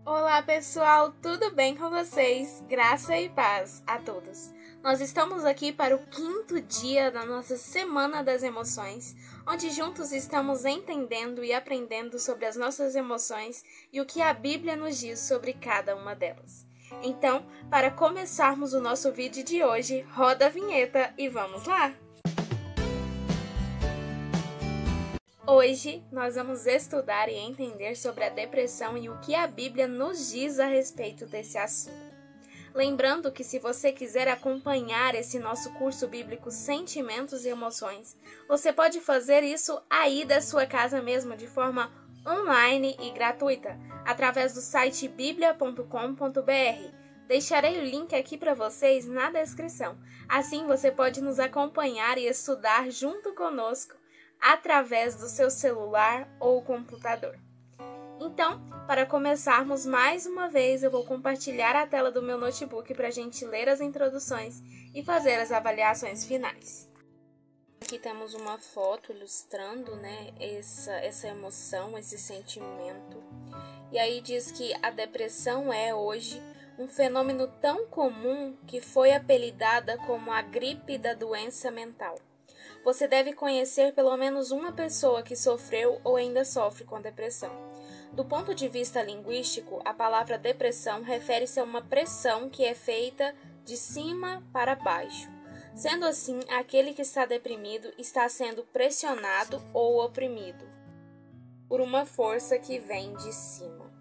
Olá pessoal, tudo bem com vocês? Graça e paz a todos. Nós estamos aqui para o 5º dia da nossa Semana das Emoções, onde juntos estamos entendendo e aprendendo sobre as nossas emoções e o que a Bíblia nos diz sobre cada uma delas. Então, para começarmos o nosso vídeo de hoje, roda a vinheta e vamos lá! Hoje nós vamos estudar e entender sobre a depressão e o que a Bíblia nos diz a respeito desse assunto. Lembrando que se você quiser acompanhar esse nosso curso bíblico Sentimentos e Emoções, você pode fazer isso aí da sua casa mesmo, de forma online e gratuita, através do site biblia.com.br. Deixarei o link aqui para vocês na descrição. Assim você pode nos acompanhar e estudar junto conosco através do seu celular ou computador. Então, para começarmos mais uma vez, eu vou compartilhar a tela do meu notebook para a gente ler as introduções e fazer as avaliações finais. Aqui temos uma foto ilustrando, essa emoção, esse sentimento. E aí diz que a depressão é hoje um fenômeno tão comum que foi apelidada como a gripe da doença mental. Você deve conhecer pelo menos uma pessoa que sofreu ou ainda sofre com depressão. Do ponto de vista linguístico, a palavra depressão refere-se a uma pressão que é feita de cima para baixo. Sendo assim, aquele que está deprimido está sendo pressionado ou oprimido por uma força que vem de cima.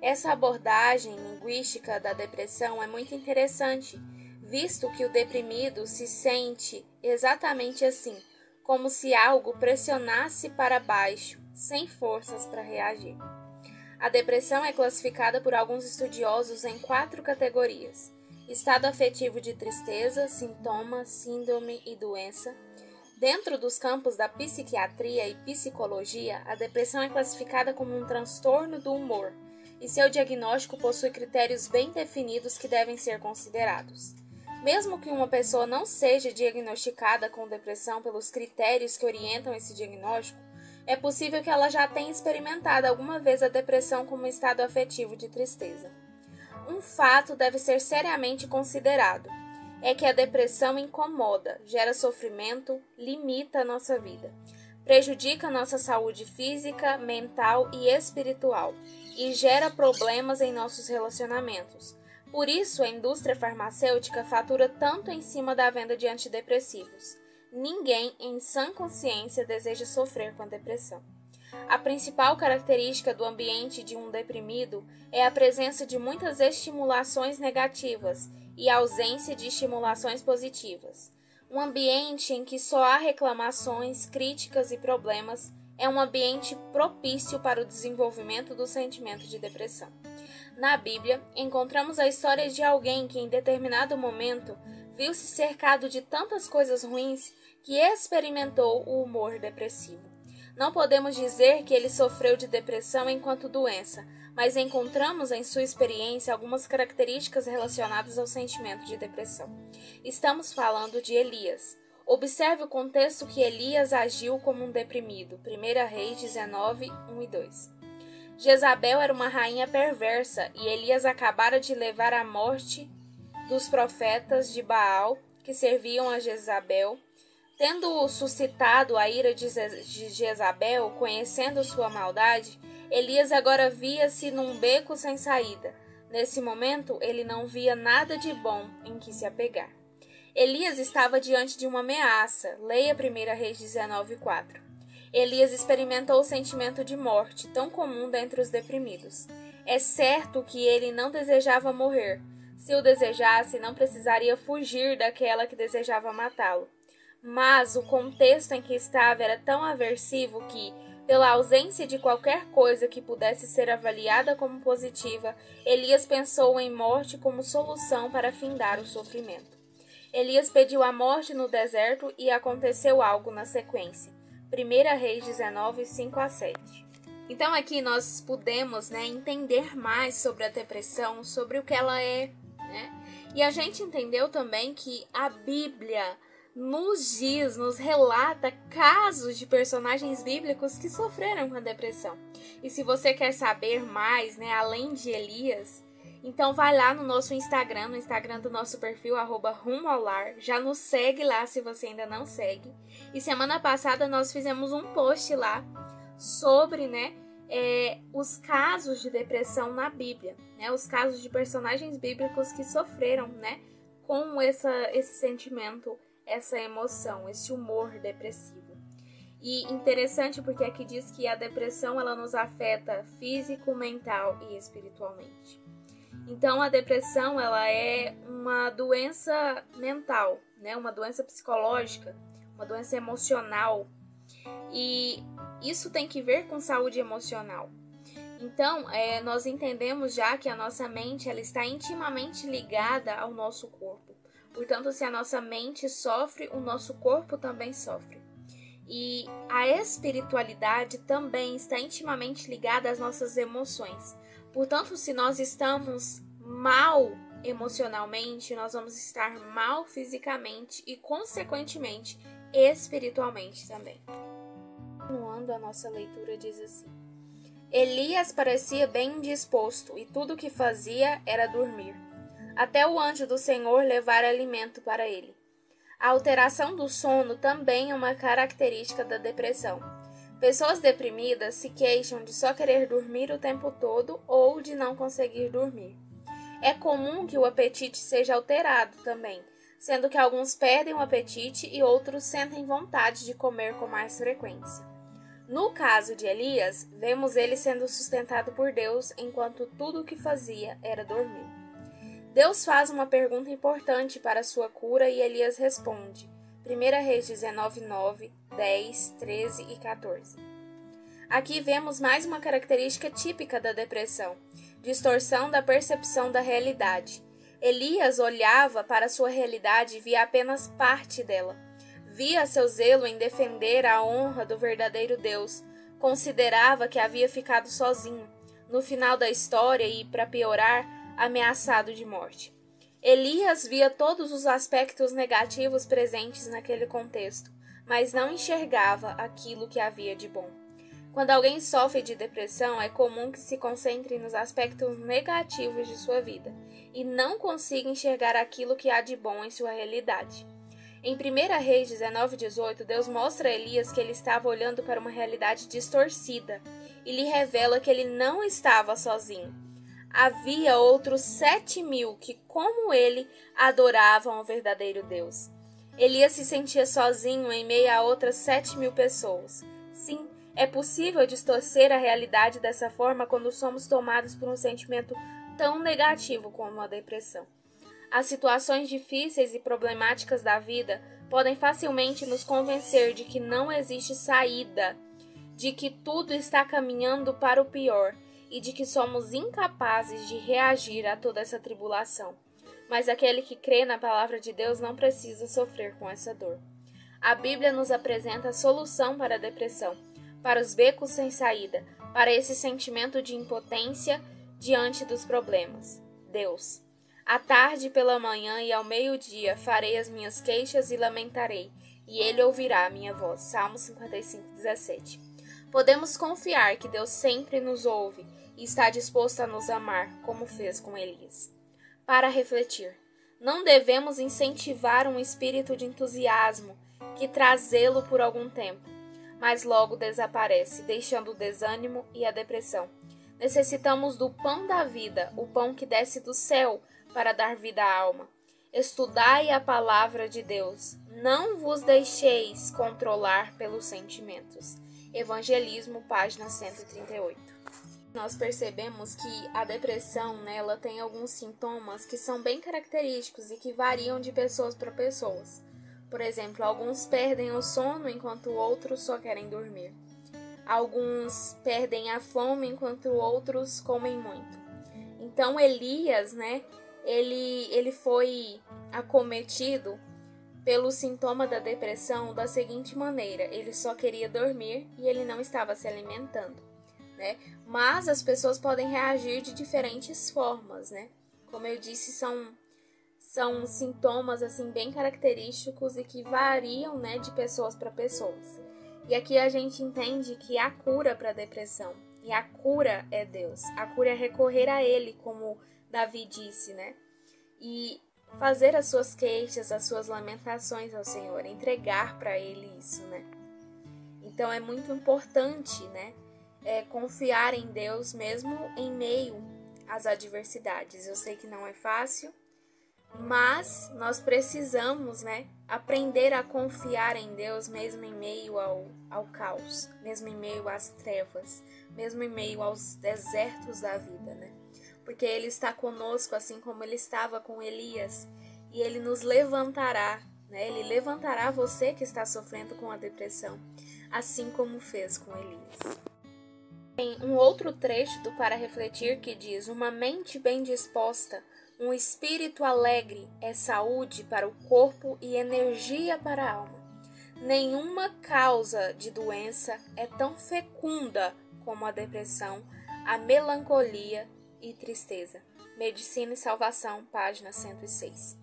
Essa abordagem linguística da depressão é muito interessante, visto que o deprimido se sente exatamente assim, como se algo pressionasse para baixo, sem forças para reagir. A depressão é classificada por alguns estudiosos em 4 categorias: estado afetivo de tristeza, sintoma, síndrome e doença. Dentro dos campos da psiquiatria e psicologia, a depressão é classificada como um transtorno do humor, e seu diagnóstico possui critérios bem definidos que devem ser considerados. Mesmo que uma pessoa não seja diagnosticada com depressão pelos critérios que orientam esse diagnóstico, é possível que ela já tenha experimentado alguma vez a depressão como estado afetivo de tristeza. Um fato deve ser seriamente considerado: é que a depressão incomoda, gera sofrimento, limita a nossa vida, prejudica a nossa saúde física, mental e espiritual e gera problemas em nossos relacionamentos. Por isso, a indústria farmacêutica fatura tanto em cima da venda de antidepressivos. Ninguém, em sã consciência, deseja sofrer com a depressão. A principal característica do ambiente de um deprimido é a presença de muitas estimulações negativas e a ausência de estimulações positivas. Um ambiente em que só há reclamações, críticas e problemas é um ambiente propício para o desenvolvimento do sentimento de depressão. Na Bíblia, encontramos a história de alguém que, em determinado momento, viu-se cercado de tantas coisas ruins que experimentou o humor depressivo. Não podemos dizer que ele sofreu de depressão enquanto doença, mas encontramos em sua experiência algumas características relacionadas ao sentimento de depressão. Estamos falando de Elias. Observe o contexto que Elias agiu como um deprimido. 1 Reis 19, 1 e 2. Jezabel era uma rainha perversa e Elias acabara de levar à morte dos profetas de Baal que serviam a Jezabel. Tendo suscitado a ira de Jezabel, conhecendo sua maldade, Elias agora via-se num beco sem saída. Nesse momento, ele não via nada de bom em que se apegar. Elias estava diante de uma ameaça. Leia 1 Reis 19, 4. Elias experimentou o sentimento de morte, tão comum dentre os deprimidos. É certo que ele não desejava morrer. Se o desejasse, não precisaria fugir daquela que desejava matá-lo. Mas o contexto em que estava era tão aversivo que, pela ausência de qualquer coisa que pudesse ser avaliada como positiva, Elias pensou em morte como solução para findar o sofrimento. Elias pediu a morte no deserto e aconteceu algo na sequência. 1 Reis 19, 5 a 7. Então aqui nós podemos entender mais sobre a depressão, sobre o que ela é. E a gente entendeu também que a Bíblia nos relata casos de personagens bíblicos que sofreram com a depressão. E se você quer saber mais, né, além de Elias, então vai lá no nosso Instagram, no Instagram do nosso perfil, @rumoalar. Já nos segue lá se você ainda não segue. E semana passada nós fizemos um post lá sobre, né, os casos de depressão na Bíblia, né, os casos de personagens bíblicos que sofreram, né, com esse sentimento, essa emoção, esse humor depressivo. E interessante porque aqui diz que a depressão ela nos afeta físico, mental e espiritualmente. Então, a depressão ela é uma doença mental, né? Uma doença psicológica, uma doença emocional. E isso tem que ver com saúde emocional. Então, nós entendemos já que a nossa mente ela está intimamente ligada ao nosso corpo. Portanto, se a nossa mente sofre, o nosso corpo também sofre. E a espiritualidade também está intimamente ligada às nossas emoções. Portanto, se nós estamos mal emocionalmente, nós vamos estar mal fisicamente e, consequentemente, espiritualmente também. Continuando a nossa leitura, diz assim: Elias parecia bem indisposto e tudo o que fazia era dormir, até o anjo do Senhor levar alimento para ele. A alteração do sono também é uma característica da depressão. Pessoas deprimidas se queixam de só querer dormir o tempo todo ou de não conseguir dormir. É comum que o apetite seja alterado também, sendo que alguns perdem o apetite e outros sentem vontade de comer com mais frequência. No caso de Elias, vemos ele sendo sustentado por Deus enquanto tudo o que fazia era dormir. Deus faz uma pergunta importante para sua cura e Elias responde. 1 Reis 19:9, 10, 13 e 14. Aqui vemos mais uma característica típica da depressão: distorção da percepção da realidade. Elias olhava para sua realidade e via apenas parte dela. Via seu zelo em defender a honra do verdadeiro Deus. Considerava que havia ficado sozinho, no final da história e, para piorar, ameaçado de morte. Elias via todos os aspectos negativos presentes naquele contexto, mas não enxergava aquilo que havia de bom. Quando alguém sofre de depressão, é comum que se concentre nos aspectos negativos de sua vida e não consiga enxergar aquilo que há de bom em sua realidade. Em 1 Reis 19:18, Deus mostra a Elias que ele estava olhando para uma realidade distorcida e lhe revela que ele não estava sozinho. Havia outros 7.000 que, como ele, adoravam o verdadeiro Deus. Elias se sentia sozinho em meio a outras 7.000 pessoas. Sim, é possível distorcer a realidade dessa forma quando somos tomados por um sentimento tão negativo como a depressão. As situações difíceis e problemáticas da vida podem facilmente nos convencer de que não existe saída, de que tudo está caminhando para o pior e de que somos incapazes de reagir a toda essa tribulação. Mas aquele que crê na palavra de Deus não precisa sofrer com essa dor. A Bíblia nos apresenta a solução para a depressão, para os becos sem saída, para esse sentimento de impotência diante dos problemas. Deus. À tarde, pela manhã e ao meio-dia farei as minhas queixas e lamentarei, e ele ouvirá a minha voz. Salmo 55:17. Podemos confiar que Deus sempre nos ouve e está disposto a nos amar, como fez com Elias. Para refletir, não devemos incentivar um espírito de entusiasmo que trazê-lo por algum tempo, mas logo desaparece, deixando o desânimo e a depressão. Necessitamos do pão da vida, o pão que desce do céu, para dar vida à alma. Estudai a palavra de Deus. Não vos deixeis controlar pelos sentimentos. Evangelismo, página 138. Nós percebemos que a depressão, né, ela tem alguns sintomas que são bem característicos e que variam de pessoas para pessoas. Por exemplo, alguns perdem o sono enquanto outros só querem dormir. Alguns perdem a fome enquanto outros comem muito. Então Elias, né, ele foi acometido pelo sintoma da depressão da seguinte maneira: ele só queria dormir e ele não estava se alimentando, né? Mas as pessoas podem reagir de diferentes formas, né? Como eu disse, são sintomas assim bem característicos e que variam, né, de pessoas para pessoas. E aqui a gente entende que há cura para a depressão. E a cura é Deus. A cura é recorrer a Ele, como Davi disse, né? E fazer as suas queixas, as suas lamentações ao Senhor, entregar para Ele isso, né? Então é muito importante, né? Confiar em Deus mesmo em meio às adversidades. Eu sei que não é fácil, mas nós precisamos, né, aprender a confiar em Deus mesmo em meio ao caos, mesmo em meio às trevas, mesmo em meio aos desertos da vida, né? Porque Ele está conosco assim como Ele estava com Elias e Ele nos levantará, né? Ele levantará você que está sofrendo com a depressão, assim como fez com Elias. Tem um outro trecho do Para Refletir que diz: uma mente bem disposta, um espírito alegre é saúde para o corpo e energia para a alma. Nenhuma causa de doença é tão fecunda como a depressão, a melancolia e tristeza. Medicina e Salvação, página 106.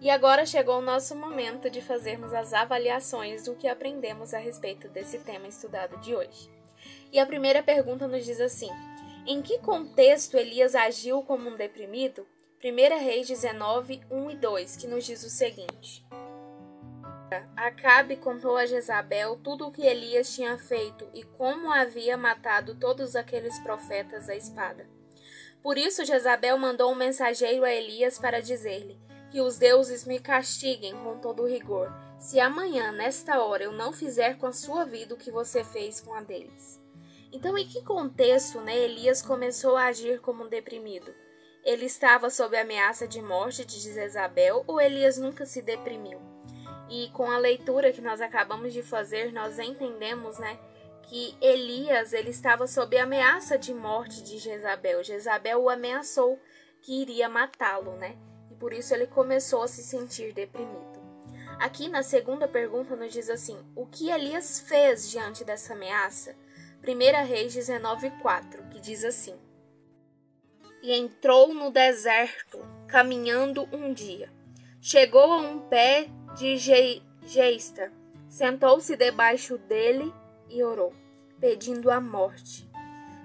E agora chegou o nosso momento de fazermos as avaliações do que aprendemos a respeito desse tema estudado de hoje. E a primeira pergunta nos diz assim: em que contexto Elias agiu como um deprimido? 1 Reis 19, 1 e 2, que nos diz o seguinte: Acabe contou a Jezabel tudo o que Elias tinha feito e como havia matado todos aqueles profetas à espada. Por isso Jezabel mandou um mensageiro a Elias para dizer-lhe: que os deuses me castiguem com todo rigor, se amanhã, nesta hora, eu não fizer com a sua vida o que você fez com a deles. Então, em que contexto, né, Elias começou a agir como um deprimido? Ele estava sob a ameaça de morte de Jezabel ou Elias nunca se deprimiu? E com a leitura que nós acabamos de fazer, nós entendemos, né, que Elias ele estava sob a ameaça de morte de Jezabel. Jezabel o ameaçou que iria matá-lo, né? E por isso ele começou a se sentir deprimido. Aqui na segunda pergunta nos diz assim: o que Elias fez diante dessa ameaça? 1 Reis 19:4, que diz assim: e entrou no deserto, caminhando um dia. Chegou a um pé de geista, sentou-se debaixo dele e orou, pedindo a morte.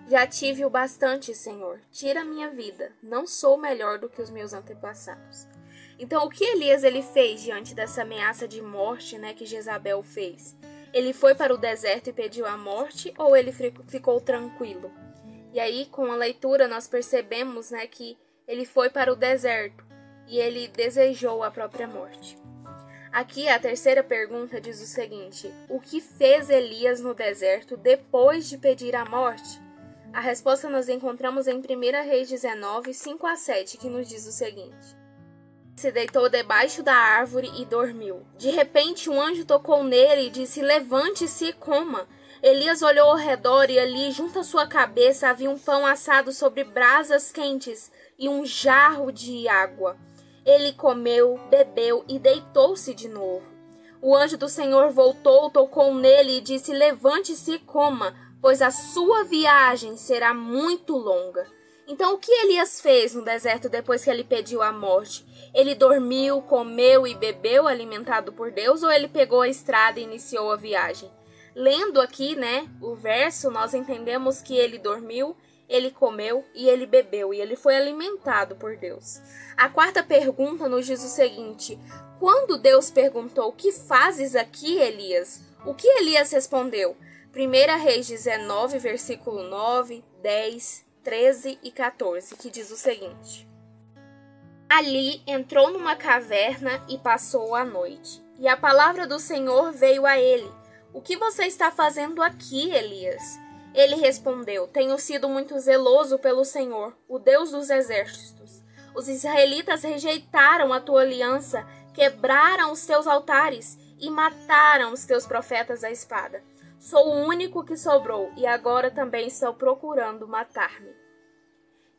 Já tive o bastante, Senhor, tira minha vida, não sou melhor do que os meus antepassados. Então, o que Elias ele fez diante dessa ameaça de morte, né, que Jezabel fez? Ele foi para o deserto e pediu a morte ou ele ficou tranquilo? E aí, com a leitura, nós percebemos, né, que ele foi para o deserto e ele desejou a própria morte. Aqui, a terceira pergunta diz o seguinte: o que fez Elias no deserto depois de pedir a morte? A resposta nós encontramos em 1 Reis 19, 5 a 7, que nos diz o seguinte: se deitou debaixo da árvore e dormiu. De repente, um anjo tocou nele e disse: levante-se e coma. Elias olhou ao redor e ali, junto à sua cabeça, havia um pão assado sobre brasas quentes e um jarro de água. Ele comeu, bebeu e deitou-se de novo. O anjo do Senhor voltou, tocou nele e disse: levante-se e coma, pois a sua viagem será muito longa. Então, o que Elias fez no deserto depois que ele pediu a morte? Ele dormiu, comeu e bebeu, alimentado por Deus, ou ele pegou a estrada e iniciou a viagem? Lendo aqui, né, o verso, nós entendemos que ele dormiu, ele comeu e ele bebeu, e ele foi alimentado por Deus. A quarta pergunta nos diz o seguinte: quando Deus perguntou: o que fazes aqui, Elias? O que Elias respondeu? 1 Reis 19, versículo 9, 10, 13 e 14, que diz o seguinte: ali entrou numa caverna e passou a noite. E a palavra do Senhor veio a ele: o que você está fazendo aqui, Elias? Ele respondeu: tenho sido muito zeloso pelo Senhor, o Deus dos exércitos. Os israelitas rejeitaram a tua aliança, quebraram os teus altares e mataram os teus profetas à espada. Sou o único que sobrou e agora também estou procurando matar-me.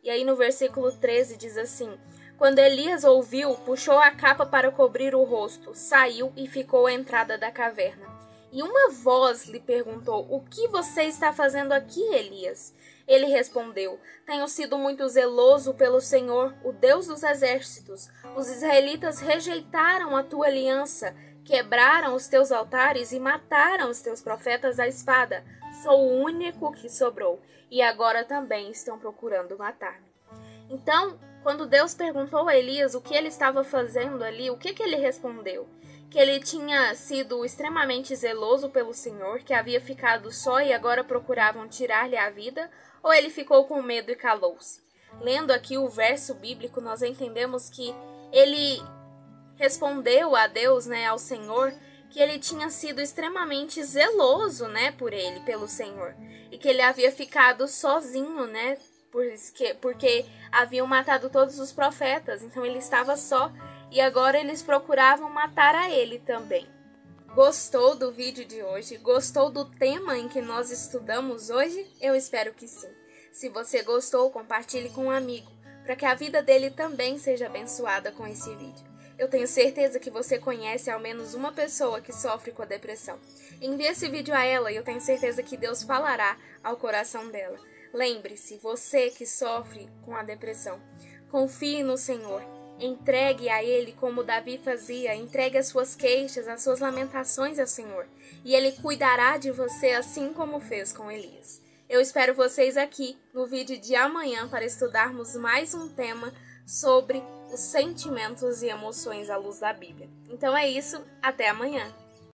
E aí no versículo 13 diz assim: quando Elias ouviu, puxou a capa para cobrir o rosto, saiu e ficou à entrada da caverna. E uma voz lhe perguntou: "O que você está fazendo aqui, Elias?" Ele respondeu: "Tenho sido muito zeloso pelo Senhor, o Deus dos exércitos. Os israelitas rejeitaram a tua aliança, quebraram os teus altares e mataram os teus profetas à espada. Sou o único que sobrou, e agora também estão procurando matar-me." Então, quando Deus perguntou a Elias o que ele estava fazendo ali, o que ele respondeu? Que ele tinha sido extremamente zeloso pelo Senhor, que havia ficado só e agora procuravam tirar-lhe a vida, ou ele ficou com medo e calou-se? Lendo aqui o verso bíblico, nós entendemos que ele respondeu a Deus, ao Senhor, que ele tinha sido extremamente zeloso, por ele, pelo Senhor, e que ele havia ficado sozinho, porque haviam matado todos os profetas, então ele estava só e agora eles procuravam matar a ele também. Gostou do vídeo de hoje? Gostou do tema em que nós estudamos hoje? Eu espero que sim. Se você gostou, compartilhe com um amigo, para que a vida dele também seja abençoada com esse vídeo. Eu tenho certeza que você conhece ao menos uma pessoa que sofre com a depressão. Envie esse vídeo a ela e eu tenho certeza que Deus falará ao coração dela. Lembre-se, você que sofre com a depressão, confie no Senhor, entregue a Ele como Davi fazia, entregue as suas queixas, as suas lamentações ao Senhor, e Ele cuidará de você assim como fez com Elias. Eu espero vocês aqui no vídeo de amanhã para estudarmos mais um tema sobre os sentimentos e emoções à luz da Bíblia. Então é isso, até amanhã!